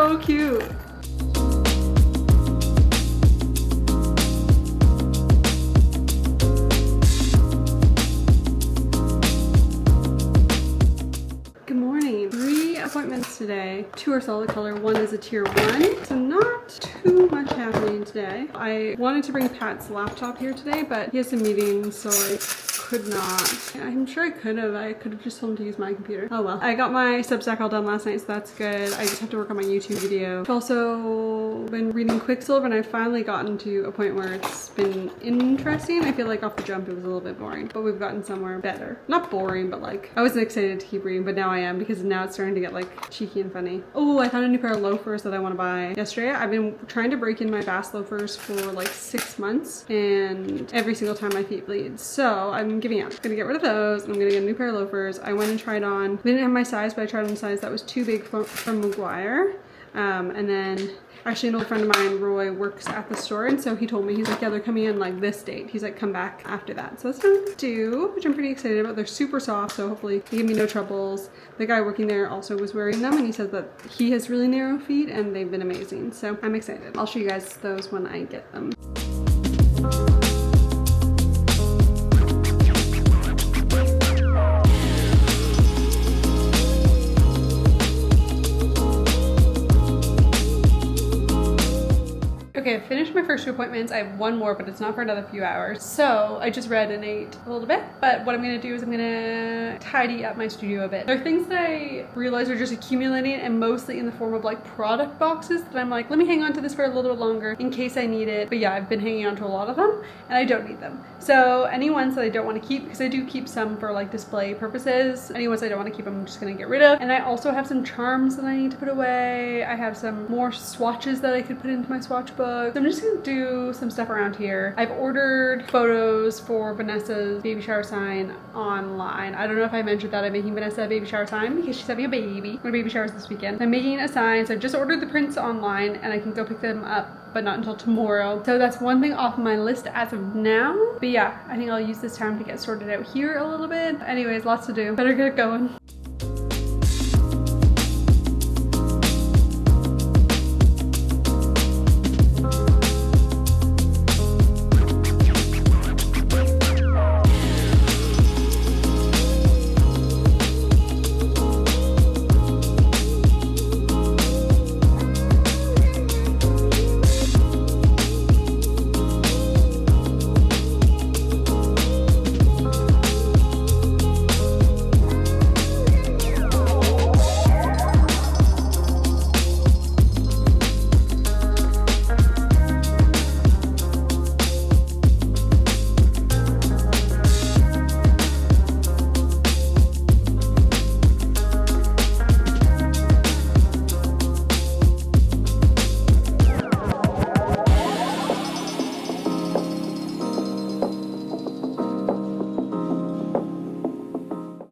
so cute. Good morning. 3 appointments today. 2 are solid color, 1 is a tier 1. So not too much happening today. I wanted to bring Pat's laptop here today, but he has some meetings, so I could not. I'm sure I could have just told him to use my computer. Oh well. I got my Substack all done last night, so that's good. I just have to work on my YouTube video. I've also been reading Quicksilver, and I've finally gotten to a point where it's been interesting. I feel like off the jump it was a little bit boring, but we've gotten somewhere better. Not boring, but like I wasn't excited to keep reading, but now I am, because now it's starting to get like cheeky and funny. Oh, I found a new pair of loafers that I want to buy yesterday. I've been trying to break in my fast loafers for like 6 months, and every single time my feet bleed. So I'm giving up. I'm gonna get rid of those, and I'm gonna get a new pair of loafers. I went and tried on, they didn't have my size, but I tried on a size that was too big from McGuire. And then actually an old friend of mine, Roy, works at the store, and so he told me, he's like, yeah, they're coming in like this date. He's like, come back after that. So that's what I'm gonna do, which I'm pretty excited about. They're super soft, so hopefully they give me no troubles. The guy working there also was wearing them, and he said that he has really narrow feet and they've been amazing. So I'm excited. I'll show you guys those when I get them. Okay, I finished my first 2 appointments. I have 1 more, but it's not for another few hours. So I just read and ate a little bit, but what I'm gonna do is I'm gonna tidy up my studio a bit. There are things that I realize are just accumulating, and mostly in the form of like product boxes that I'm like, let me hang on to this for a little bit longer in case I need it. But yeah, I've been hanging on to a lot of them and I don't need them. So any ones that I don't want to keep, because I do keep some for like display purposes, any ones I don't want to keep, I'm just gonna get rid of. And I also have some charms that I need to put away. I have some more swatches that I could put into my swatch book. So I'm just gonna do some stuff around here. I've ordered photos for Vanessa's baby shower sign online. I don't know if I mentioned that I'm making Vanessa a baby shower sign because she's having a baby. Her baby shower's this weekend. I'm making a sign, so I've just ordered the prints online and I can go pick them up, but not until tomorrow. So that's one thing off my list as of now. But yeah, I think I'll use this time to get sorted out here a little bit. Anyways, lots to do. Better get going.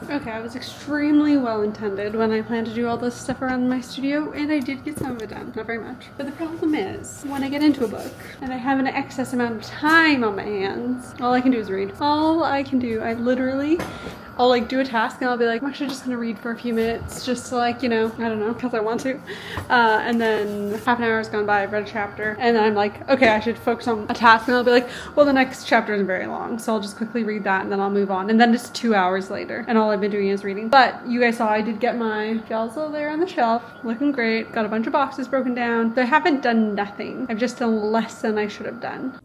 Okay, I was extremely well intended when I planned to do all this stuff around my studio, and I did get some of it done, not very much. But the problem is, when I get into a book and I have an excess amount of time on my hands, all I can do is read. All I can do, I'll like do a task and I'll be like, I'm actually just gonna read for a few minutes just to like, you know, I don't know, because I want to. And then half an hour has gone by, I've read a chapter, and then I'm like, okay, I should focus on a task, and I'll be like, well, the next chapter isn't very long, so I'll just quickly read that and then I'll move on. And then it's 2 hours later and all I've been doing is reading. But you guys saw I did get my Gelso there on the shelf, looking great, got a bunch of boxes broken down. So I haven't done nothing. I've just done less than I should have done.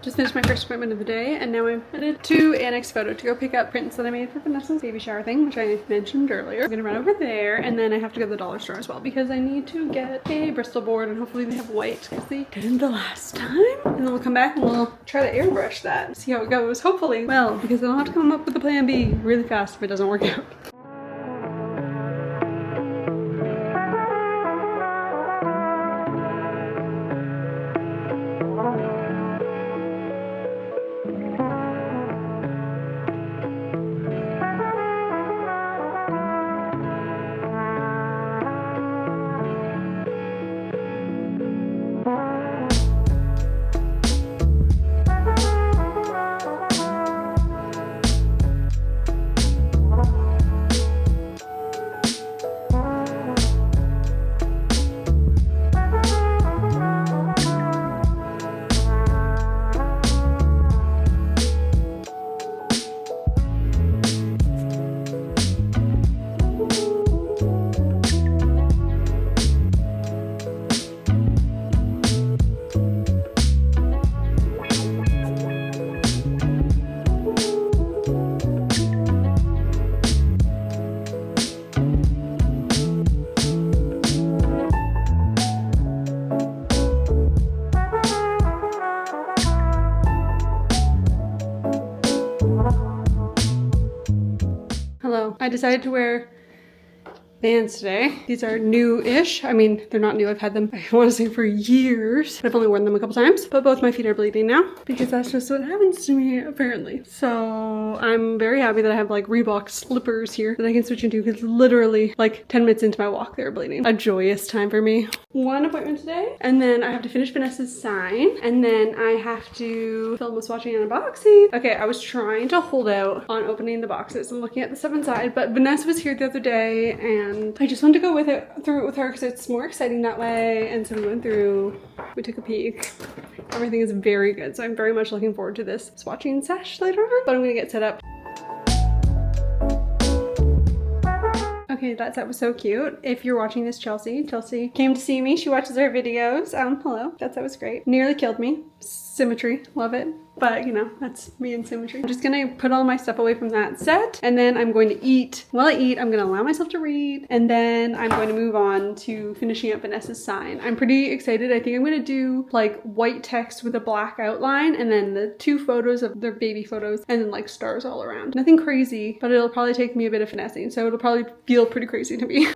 Just finished my first appointment of the day, and now I'm headed to Annex Photo to go pick up prints that I made for Vanessa's baby shower thing, which I mentioned earlier. I'm gonna run over there, and then I have to go to the dollar store as well because I need to get a Bristol board, and hopefully they have white because they didn't the last time. And then we'll come back and we'll try to airbrush that, see how it goes. Hopefully well, because I'll have to come up with a plan B really fast if it doesn't work out. So I decided to wear Vans today. These are new-ish. I mean, they're not new. I've had them, I want to say, for years. I've only worn them a couple times, but both my feet are bleeding now because that's just what happens to me, apparently. So I'm very happy that I have like Reebok slippers here that I can switch into because literally like 10 minutes into my walk, they're bleeding. A joyous time for me. One appointment today, and then I have to finish Vanessa's sign, and then I have to film us watching an unboxing. Okay, I was trying to hold out on opening the boxes and looking at the stuff inside, but Vanessa was here the other day and I just wanted to go through it with her because it's more exciting that way. And so we went through, we took a peek. Everything is very good, so I'm very much looking forward to this swatching sesh later on, but I'm gonna get set up. Okay, that set was so cute. If you're watching this, Chelsea came to see me. She watches our videos. Hello. That set was great. Nearly killed me. Symmetry, love it. But you know, that's me and symmetry. I'm just gonna put all my stuff away from that set, and then I'm going to eat. While I eat, I'm gonna allow myself to read, and then I'm going to move on to finishing up Vanessa's sign. I'm pretty excited. I think I'm gonna do like white text with a black outline, and then the 2 photos of their baby photos, and then like stars all around. Nothing crazy, but it'll probably take me a bit of finessing, so it'll probably feel pretty crazy to me.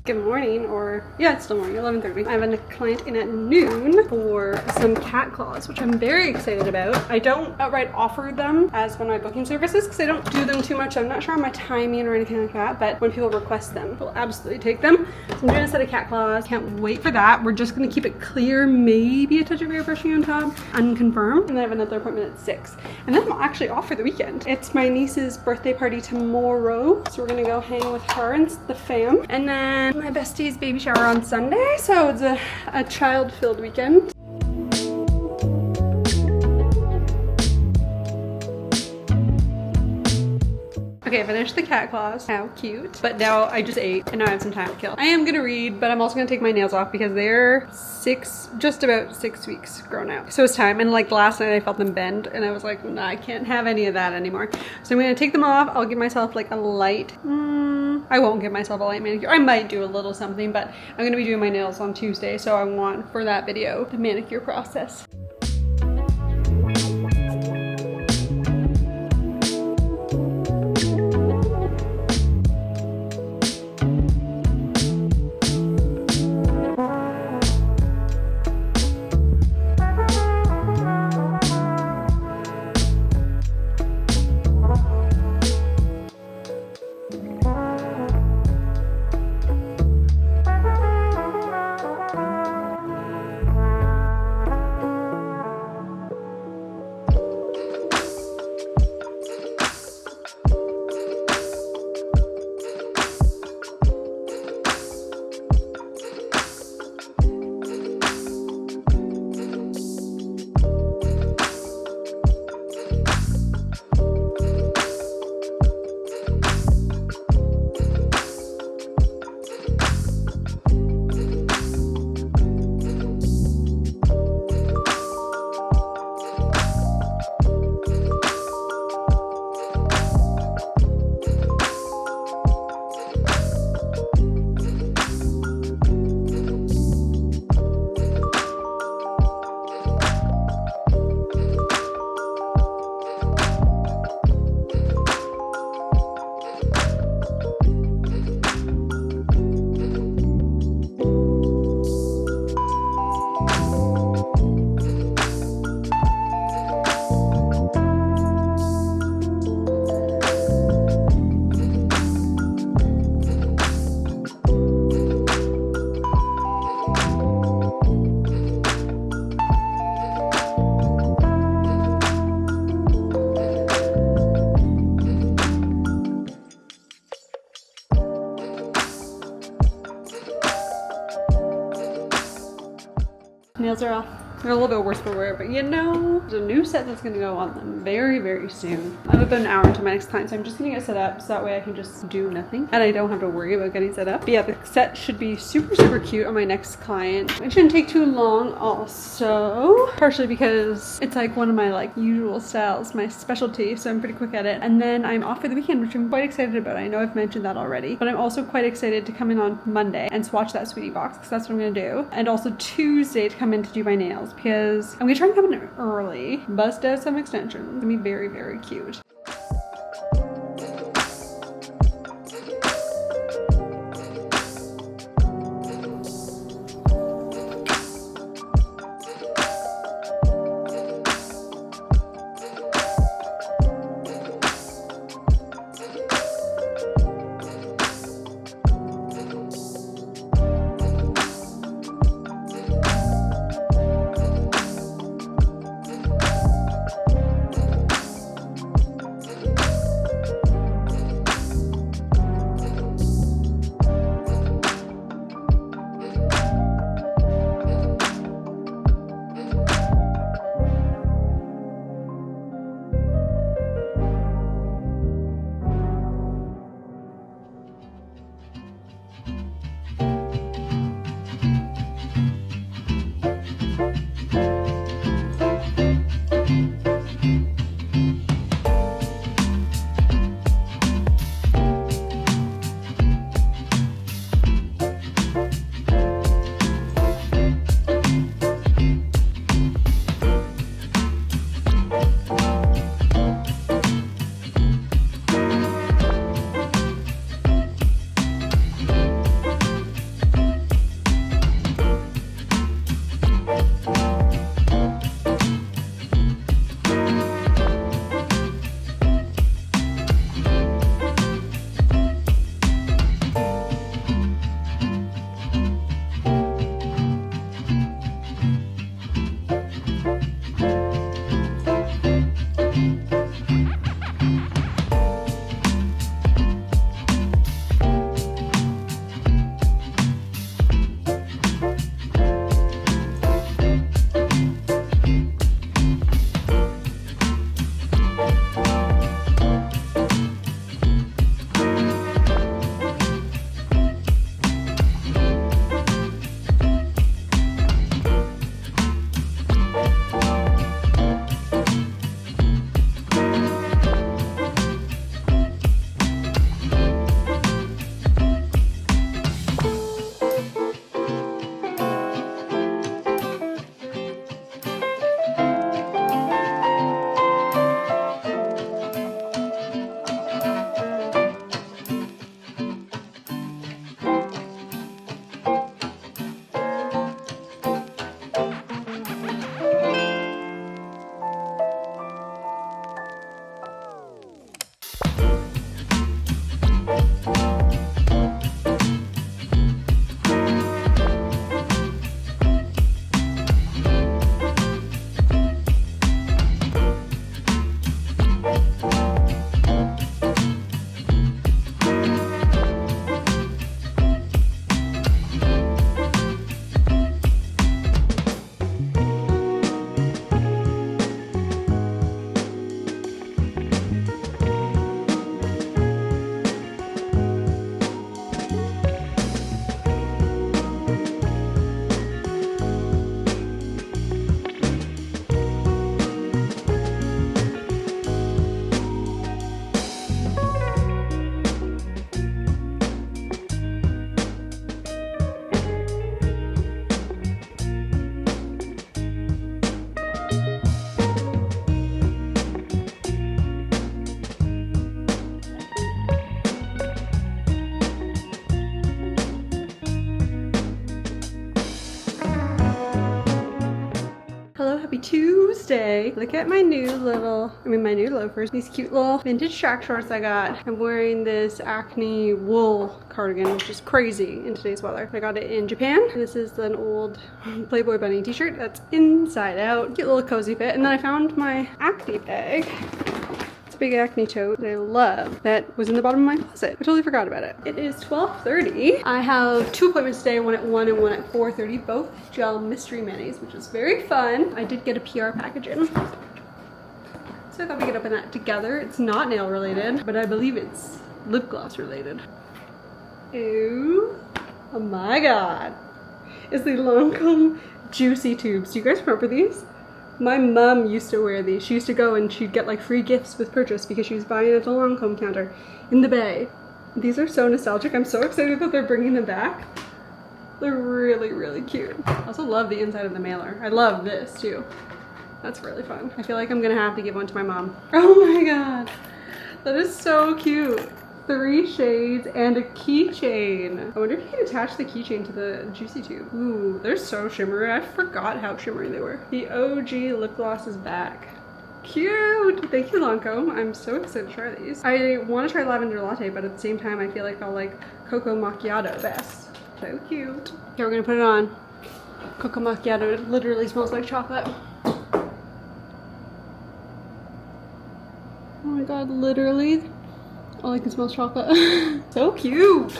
Good morning, or yeah, it's still morning, 11:30. I have a client in at noon for some cat claws, which I'm very excited about. I don't outright offer them as one of my booking services because I don't do them too much. I'm not sure on my timing or anything like that, but when people request them, we'll absolutely take them. So I'm doing a set of cat claws. Can't wait for that. We're just gonna keep it clear, maybe a touch of airbrushing on top, unconfirmed. And then I have another appointment at 6. And then I'm actually off for the weekend. It's my niece's birthday party tomorrow, so we're gonna go hang with her and the fam. And then my bestie's baby shower on Sunday, so it's a child-filled weekend. Okay, I finished the cat claws. How cute. But now I just ate and now I have some time to kill. I am gonna read, but I'm also gonna take my nails off because they're just about 6 weeks grown out. So it's time. And like last night I felt them bend and I was like, nah, I can't have any of that anymore. So I'm gonna take them off. I'll give myself like a light, I won't give myself a light manicure. I might do a little something, but I'm gonna be doing my nails on Tuesday. So I want for that video, the manicure process. Nails are off. They're a little bit worse for wear, but you know, there's a new set that's gonna go on them very, very soon. I have about an hour until my next client, so I'm just gonna get set up so that way I can just do nothing and I don't have to worry about getting set up. But yeah, the set should be super, super cute on my next client. It shouldn't take too long also, partially because it's like one of my like usual styles, my specialty, so I'm pretty quick at it. And then I'm off for the weekend, which I'm quite excited about. I know I've mentioned that already, but I'm also quite excited to come in on Monday and swatch that sweetie box because that's what I'm gonna do. And also Tuesday to come in to do my nails because I'm gonna try and come in early, bust out some extensions. It's gonna be very, very cute. Happy Tuesday. Look at my new loafers. These cute little vintage track shorts I got. I'm wearing this Acne wool cardigan, which is crazy in today's weather. I got it in Japan. This is an old Playboy bunny t-shirt that's inside out. Cute little cozy fit. And then I found my Acne bag. It's big acne tote that I love that was in the bottom of my closet. I totally forgot about it. It is 12:30. I have 2 appointments today, one at 1 and one at 4:30, both gel mystery manis, which is very fun. I did get a PR package in. So I thought we could open that together. It's not nail related, but I believe it's lip gloss related. Ooh, oh my God. It's the Lancome Juicy Tubes. Do you guys remember these? My mom used to wear these. She used to go and she'd get like free gifts with purchase because she was buying at the Lancome counter in the Bay. These are so nostalgic. I'm so excited that they're bringing them back. They're really, really cute. I also love the inside of the mailer. I love this too. That's really fun. I feel like I'm gonna have to give one to my mom. Oh my God, that is so cute. 3 shades and a keychain. I wonder if you can attach the keychain to the Juicy Tube. Ooh, they're so shimmery. I forgot how shimmery they were. The OG lip gloss is back. Cute! Thank you, Lancome. I'm so excited to try these. I want to try lavender latte, but at the same time, I feel like I'll like cocoa macchiato best. So cute. Okay, we're gonna put it on. Cocoa macchiato, it literally smells like chocolate. Oh my God, literally. All I can smell is chocolate. So cute.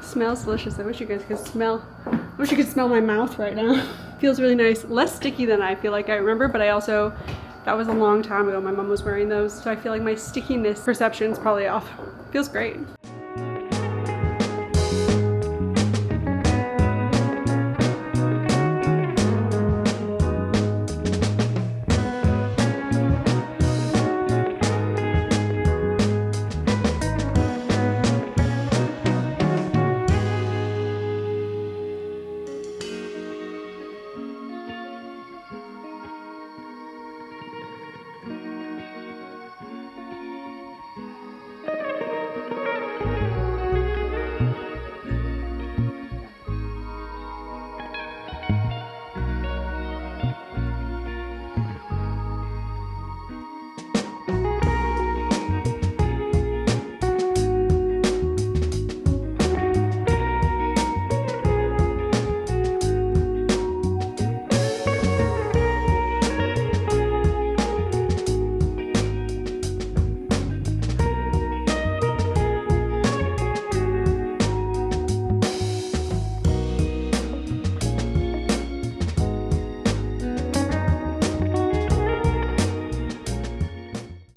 Smells delicious. I wish you guys could smell. I wish you could smell my mouth right now. Feels really nice. Less sticky than I feel like I remember, but I also, that was a long time ago. My mom was wearing those, so I feel like my stickiness perception is probably off. Feels great.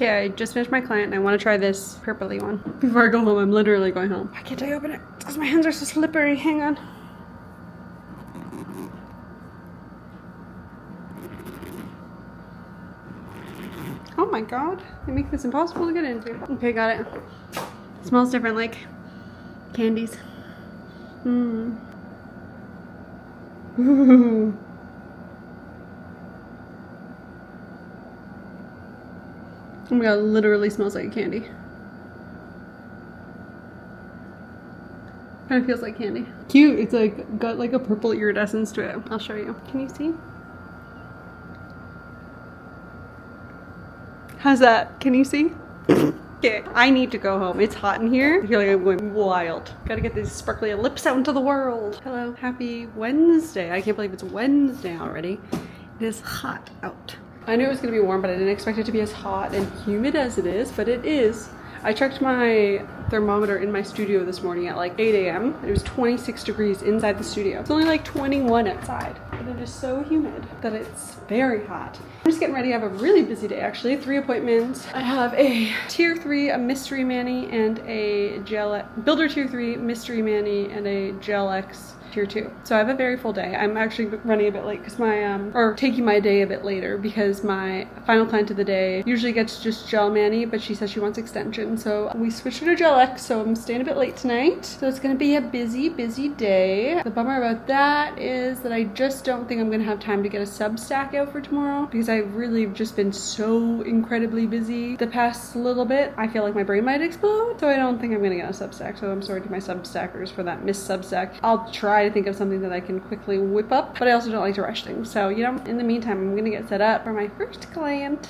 Okay, I just finished my client and I want to try this purpley one. Before I go home, I'm literally going home. Why can't I open it? Because my hands are so slippery. Hang on. Oh my God, they make this impossible to get into. Okay, got it. It smells different, like candies. Ooh. Oh my God, it literally smells like candy. Kind of feels like candy. Cute, it's like got like a purple iridescence to it. I'll show you. Can you see? How's that? Can you see? Okay, I need to go home. It's hot in here. I feel like I'm going wild. Gotta get these sparkly lips out into the world. Hello, happy Wednesday. I can't believe it's Wednesday already. It is hot out. I knew it was gonna be warm, but I didn't expect it to be as hot and humid as it is, but it is. I checked my thermometer in my studio this morning at like 8 a.m. It was 26 degrees inside the studio. It's only like 21 outside, but it is so humid that it's very hot. I'm just getting ready. I have a really busy day actually. 3 appointments. I have a tier 3, a mystery mani, and a gel builder tier 3 mystery mani, and a gel X tier 2. So I have a very full day. I'm actually running a bit late because my or taking my day a bit later because my final client of the day usually gets just gel mani, but she says she wants extension, so we switched her to gel X, so I'm staying a bit late tonight. So it's gonna be a busy day. The bummer about that is that I just don't think I'm gonna have time to get a Substack out for tomorrow because I've really just been so incredibly busy the past little bit. I feel like my brain might explode, so I don't think I'm gonna get a Substack. So I'm sorry to my Substackers for that missed Substack. I'll try to think of something that I can quickly whip up, but I also don't like to rush things. So, you know, in the meantime, I'm gonna get set up for my first client.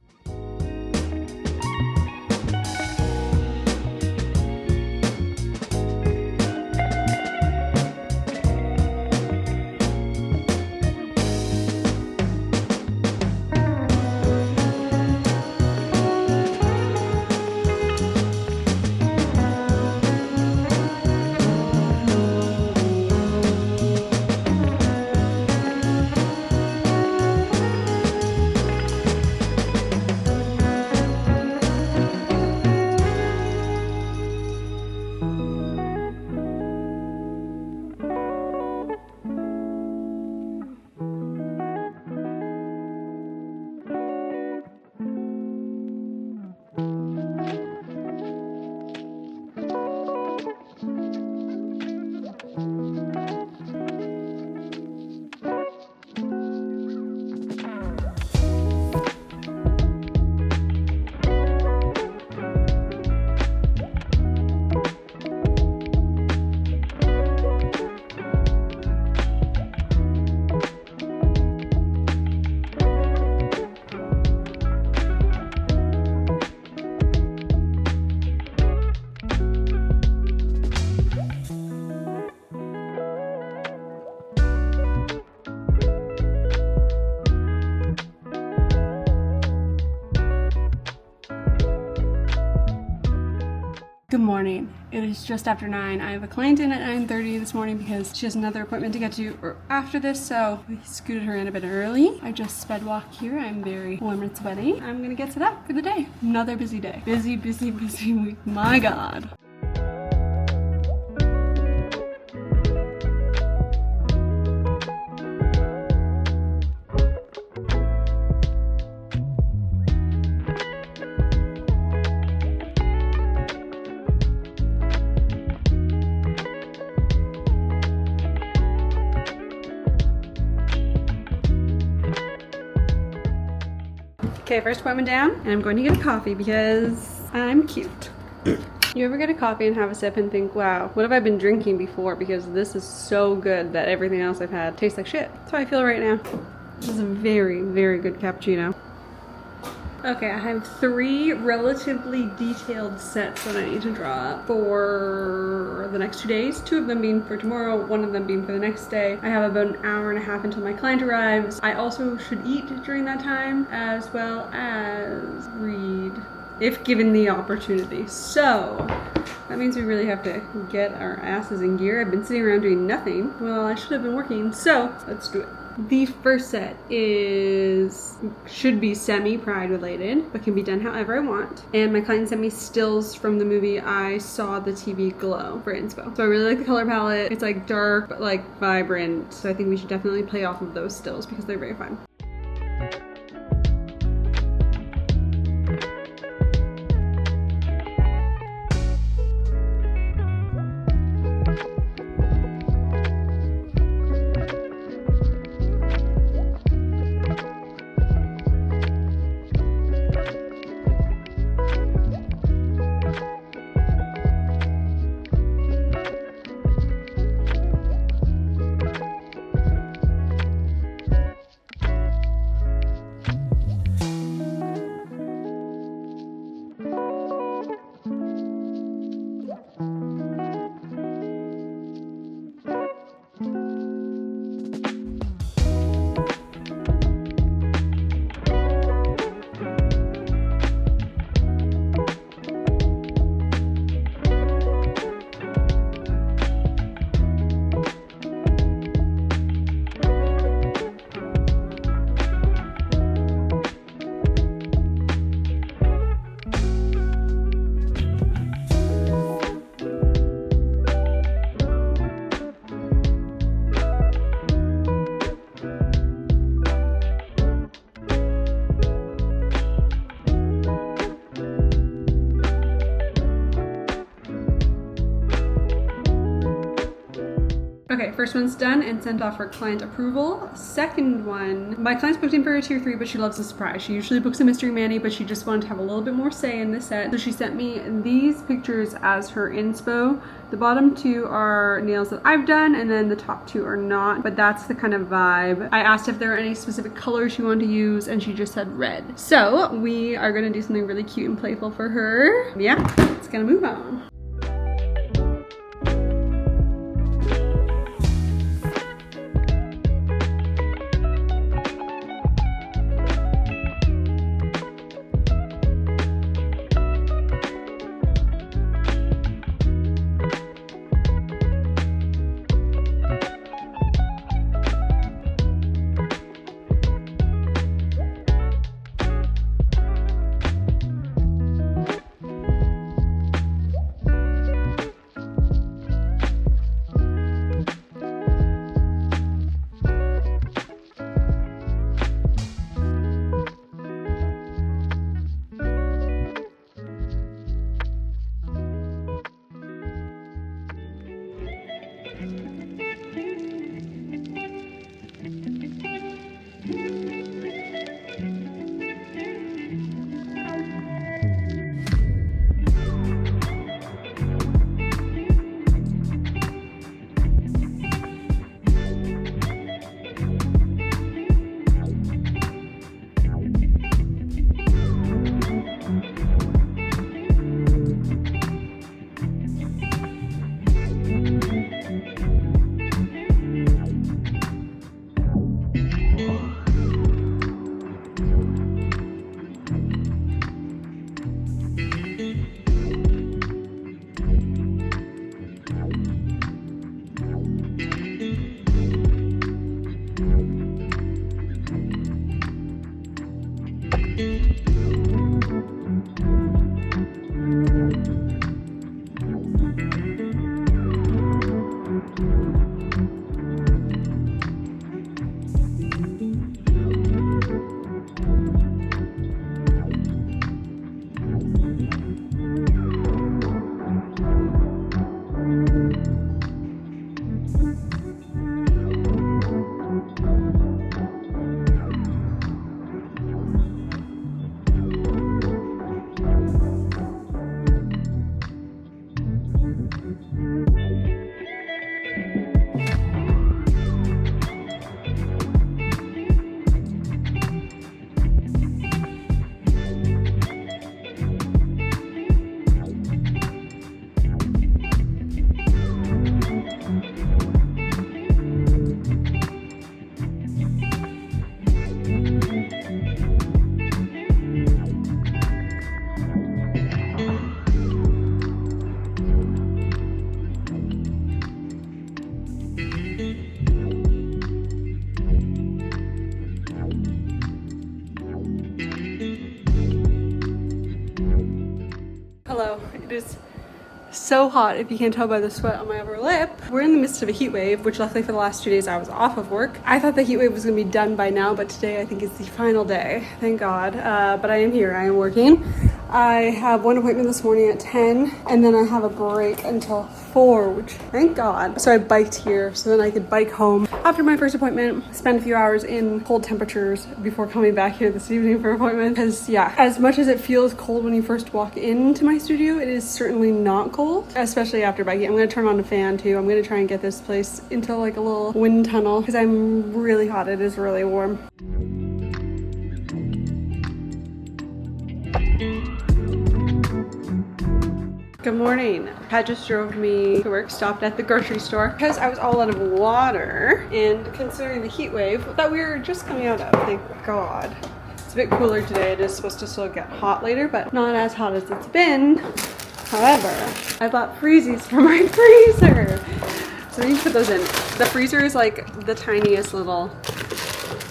Good morning. It is just after 9. I have a client in at 9:30 this morning because she has another appointment to get to after this, so we scooted her in a bit early. I just sped walk here. I'm very warm and sweaty. I'm gonna get set up for the day. Another busy day. Busy, busy, busy week. My God. Okay, first appointment down, and I'm going to get a coffee because I'm cute. You ever get a coffee and have a sip and think, wow, what have I been drinking before? Because this is so good that everything else I've had tastes like shit. That's how I feel right now. This is a very, very good cappuccino. Okay, I have 3 relatively detailed sets that I need to draw up for the next 2 days. 2 of them being for tomorrow, 1 of them being for the next day. I have about an hour and a half until my client arrives. I also should eat during that time, as well as read, if given the opportunity. So that means we really have to get our asses in gear. I've been sitting around doing nothing. Well, I should have been working, so let's do it. The first set should be semi-pride related, but can be done however I want. And my client sent me stills from the movie I Saw the TV Glow for inspo. So I really like the color palette. It's like dark, but like vibrant. So I think we should definitely play off of those stills because they're very fun. Okay, first one's done and sent off for client approval. Second one, my client's booked in for a tier 3, but she loves a surprise. She usually books a mystery mani, but she just wanted to have a little bit more say in this set. So she sent me these pictures as her inspo. The bottom 2 are nails that I've done, and then the top 2 are not, but that's the kind of vibe. I asked if there are any specific colors she wanted to use, and she just said red. So we are gonna do something really cute and playful for her. Yeah, it's gonna move on. Hello. It is so hot, if you can't tell by the sweat on my upper lip. We're in the midst of a heat wave, which luckily for the last 2 days I was off of work. I thought the heat wave was gonna be done by now, but today I think is the final day, thank God. But I am here, I am working. I have one appointment this morning at 10, and then I have a break until 4, which thank God. So I biked here so then I could bike home after my first appointment, spend a few hours in cold temperatures before coming back here this evening for appointment. Because yeah, as much as it feels cold when you first walk into my studio, it is certainly not cold, especially after biking. I'm gonna turn on the fan too. I'm gonna try and get this place into like a little wind tunnel because I'm really hot. It is really warm. Good morning. Pat just drove me to work, stopped at the grocery store because I was all out of water, and considering the heat wave that we were just coming out of, thank God. It's a bit cooler today. It is supposed to still get hot later, but not as hot as it's been. However, I bought freezies for my freezer. So we need to put those in. The freezer is like the tiniest little,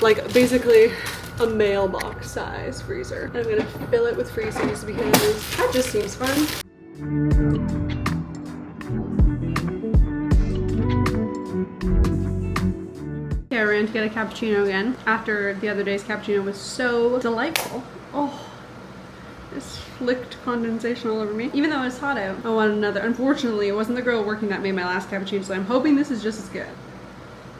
like basically a mailbox size freezer. And I'm gonna fill it with freezies because that just seems fun. I ran to get a cappuccino again after the other day's cappuccino was so delightful. Oh, this flicked condensation all over me. Even though it's hot out, I wanted another. Unfortunately, it wasn't the girl working that made my last cappuccino, so I'm hoping this is just as good.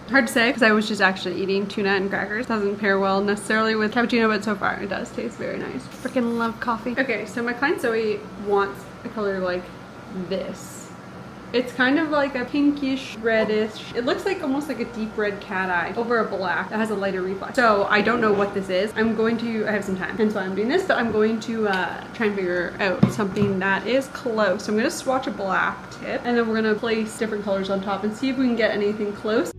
Hard to say because I was just actually eating tuna and crackers. Doesn't pair well necessarily with cappuccino, but so far it does taste very nice. Freaking love coffee. Okay, so my client Zoe wants a color like this. It's kind of like a pinkish, reddish. It looks like almost like a deep red cat eye over a black that has a lighter reflex. So I don't know what this is. I have some time, hence why I'm doing this, but I'm going to try and figure out something that is close. So I'm gonna swatch a black tip and then we're gonna place different colors on top and see if we can get anything close.